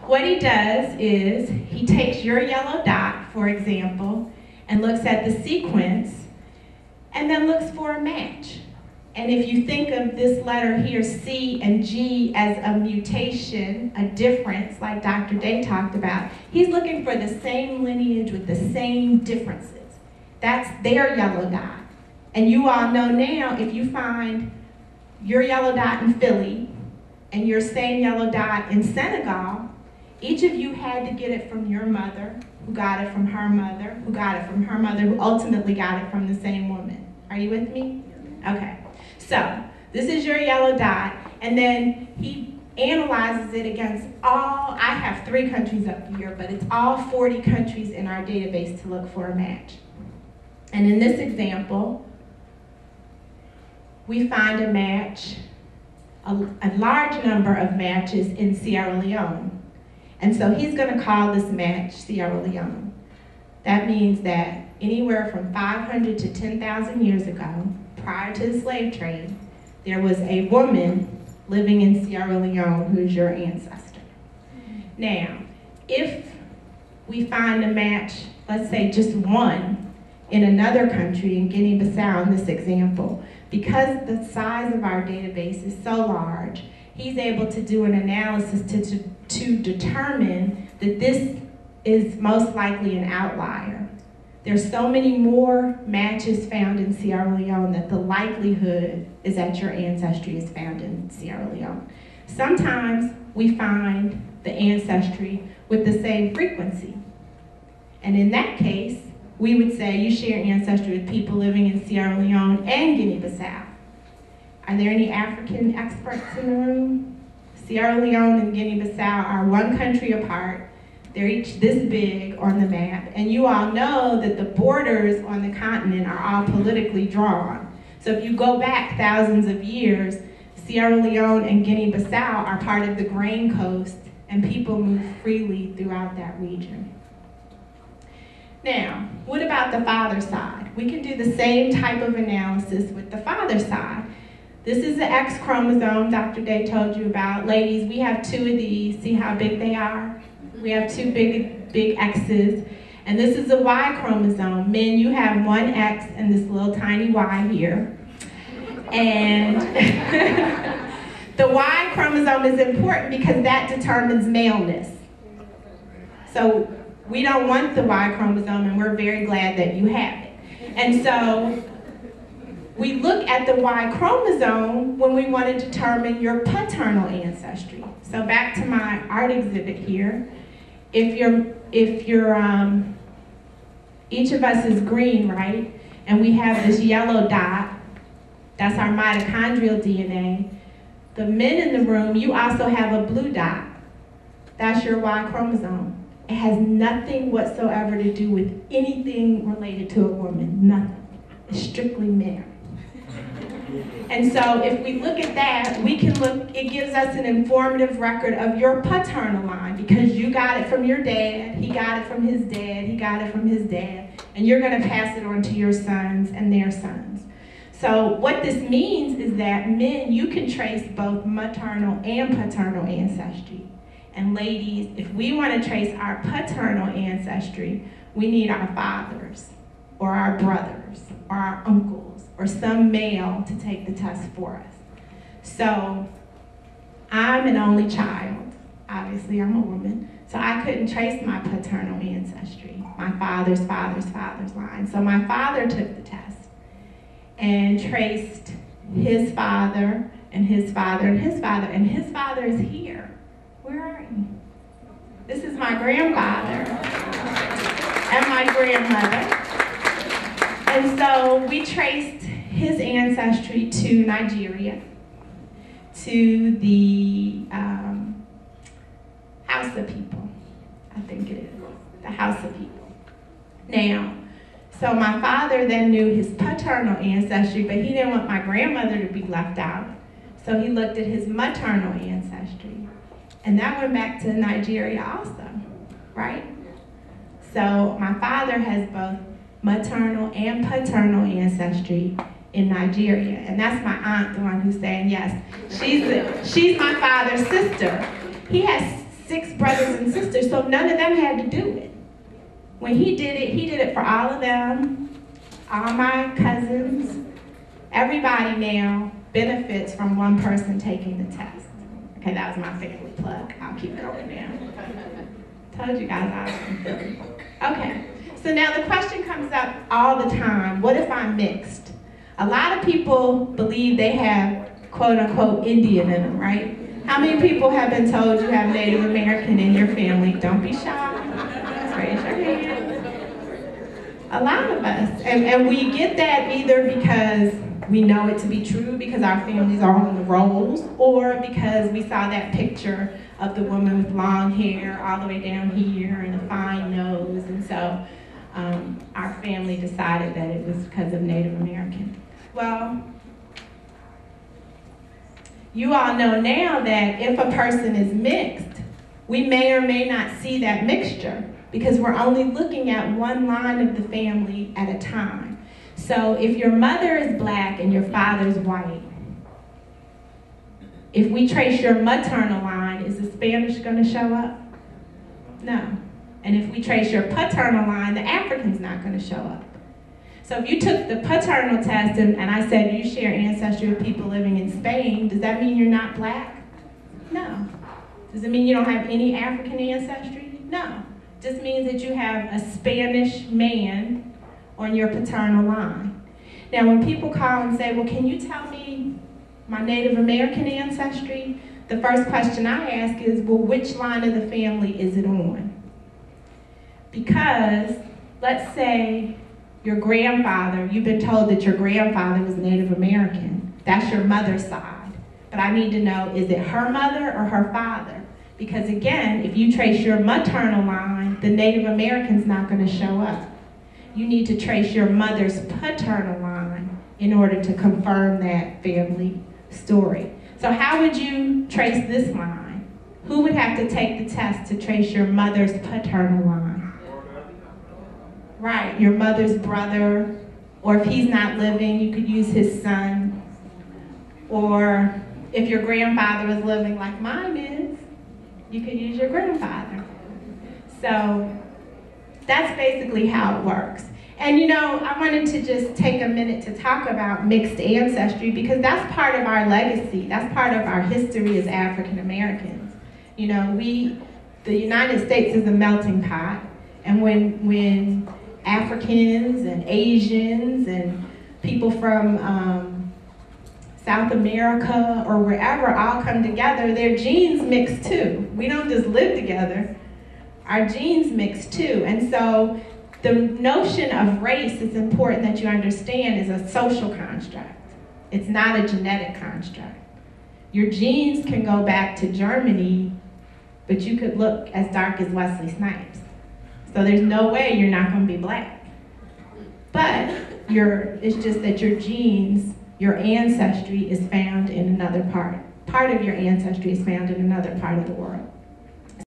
What he does is he takes your yellow dot, for example, and looks at the sequence and then looks for a match. And if you think of this letter here, C and G, as a mutation, a difference, like Dr. Day talked about, he's looking for the same lineage with the same differences. That's their yellow dot. And you all know now, if you find your yellow dot in Philly and your same yellow dot in Senegal, each of you had to get it from your mother, who got it from her mother, who got it from her mother, who ultimately got it from the same woman. Are you with me? Okay. So, this is your yellow dot, and then he analyzes it against all, I have 3 countries up here, but it's all 40 countries in our database to look for a match. And in this example, we find a match, a large number of matches in Sierra Leone. And so he's going to call this match Sierra Leone. That means that anywhere from 500 to 10,000 years ago, prior to the slave trade, there was a woman living in Sierra Leone who is your ancestor. Now, if we find a match, let's say just one, in another country, in Guinea-Bissau in this example, because the size of our database is so large, he's able to do an analysis to determine that this is most likely an outlier. There's so many more matches found in Sierra Leone that the likelihood is that your ancestry is found in Sierra Leone. Sometimes we find the ancestry with the same frequency. And in that case, we would say you share ancestry with people living in Sierra Leone and Guinea-Bissau. Are there any African experts in the room? Sierra Leone and Guinea-Bissau are one country apart. They're each this big on the map, and you all know that the borders on the continent are all politically drawn. So if you go back thousands of years, Sierra Leone and Guinea-Bissau are part of the Grain Coast, and people move freely throughout that region. Now, what about the father's side? We can do the same type of analysis with the father's side. This is the X chromosome Dr. Day told you about. Ladies, we have 2 of these. See how big they are? We have 2 big X's. And this is the Y chromosome. Men, you have 1 X and this little tiny Y here. And the Y chromosome is important because that determines maleness. So we don't want the Y chromosome, and we're very glad that you have it. And so we look at the Y chromosome when we want to determine your paternal ancestry. So back to my art exhibit here. If each of us is green, right? And we have this yellow dot, that's our mitochondrial DNA. The men in the room, you also have a blue dot. That's your Y chromosome. It has nothing whatsoever to do with anything related to a woman, nothing. It's strictly men. And so if we look at that, we can look, it gives us an informative record of your paternal line because you got it from your dad, he got it from his dad, he got it from his dad, and you're going to pass it on to your sons and their sons. So what this means is that men, you can trace both maternal and paternal ancestry. And ladies, if we want to trace our paternal ancestry, we need our fathers or our brothers or our uncles or some male to take the test for us. So I'm an only child. Obviously, I'm a woman. So I couldn't trace my paternal ancestry, my father's line. So my father took the test and traced his father and his father and his father, and his father is here. Where are you? This is my grandfather and my grandmother. And so we traced his ancestry to Nigeria, to the House of People, I think it is, the House of People. Now, so my father then knew his paternal ancestry, but he didn't want my grandmother to be left out. So he looked at his maternal ancestry. And that went back to Nigeria also, right? So my father has both maternal and paternal ancestry in Nigeria. And that's my aunt, the one who's saying yes. She's my father's sister. He has 6 brothers so none of them had to do it. When he did it for all of them, all my cousins. Everybody now benefits from one person taking the test. Okay, that was my family plug. I'll keep going now. Told you guys I was from Philly. Okay, so now the question comes up all the time, what if I'm mixed? A lot of people believe they have quote unquote Indian in them, right? How many people have been told you have Native American in your family? Don't be shy, raise your hand. A lot of us, and we get that either because we know it to be true because our families are on the rolls, or because we saw that picture of the woman with long hair all the way down here and a fine nose, and so our family decided that it was because of Native American. Well, you all know now that if a person is mixed, we may or may not see that mixture because we're only looking at one line of the family at a time. So if your mother is black and your father's white, if we trace your maternal line, is the Spanish going to show up? No. And if we trace your paternal line, the African's not going to show up. So if you took the paternal test and I said you share ancestry with people living in Spain, does that mean you're not black? No. Does it mean you don't have any African ancestry? No. It just means that you have a Spanish man on your paternal line. Now when people call and say, well, can you tell me my Native American ancestry? The first question I ask is, well, which line of the family is it on? Because let's say your grandfather, you've been told that your grandfather was Native American. That's your mother's side. But I need to know, is it her mother or her father? Because again, if you trace your maternal line, the Native American's not going to show up. You need to trace your mother's paternal line in order to confirm that family story. So how would you trace this line? Who would have to take the test to trace your mother's paternal line? Right, your mother's brother, or if he's not living, you could use his son. Or if your grandfather was living like mine is, you could use your grandfather. So that's basically how it works. And you know, I wanted to just take a minute to talk about mixed ancestry because that's part of our legacy. That's part of our history as African Americans. You know, the United States is a melting pot, and when Africans and Asians and people from South America or wherever all come together, their genes mix too. We don't just live together. Our genes mix too. And so the notion of race is important that you understand is a social construct. It's not a genetic construct. Your genes can go back to Germany, but you could look as dark as Wesley Snipes. So there's no way you're not going to be black. But it's just that your genes, your ancestry is found in another part. Part of your ancestry is found in another part of the world.